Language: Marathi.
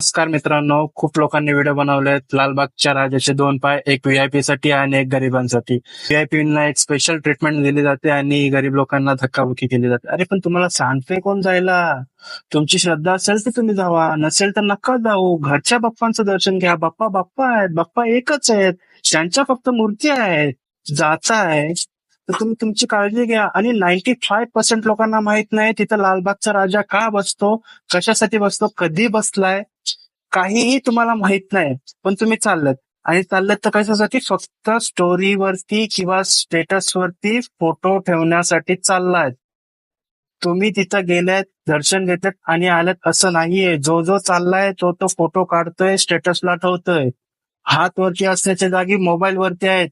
नमस्कार मित्रांनो, खूप लोकांनी व्हिडिओ बनवलेत लालबागच्या राजाचे 2 पाय, एक व्हीआयपी साठी आणि एक गरिबांसाठी. व्हीआयपींना एक स्पेशल ट्रीटमेंट दिली जाते आणि गरीब लोकांना धक्काबुक्की केली जाते. अरे पण तुम्हाला सांगते कोण जायला? तुमची श्रद्धा असेल तर तुम्ही जावा, नसेल तर नका जाऊ. घरच्या बाप्पांचं दर्शन घ्या. बाप्पा बाप्पा आहेत, बाप्पा एकच आहेत, त्यांच्या फक्त मूर्ती आहेत. जाताय तर तुम्ही तुमची काळजी घ्या. आणि 95% लोकांना माहित नाही तिथं लालबागचा राजा का बसतो, कशासाठी बसतो, कधी बसलाय, काहीही तुम्हाला माहित नाही. पण तुम्ही चाललेत आणि चाललेत तर कशासाठी? फक्त स्टोरीवरती किंवा स्टेटसवरती फोटो ठेवण्यासाठी चाललाय. तुम्ही तिथं गेलेत, दर्शन घेतलेत आणि आलेत असं नाहीये. जो जो चाललाय तो तो फोटो काढतोय, स्टेटसला ठेवतोय. हात वरती असण्याच्या जागी मोबाईल वरती आहेत.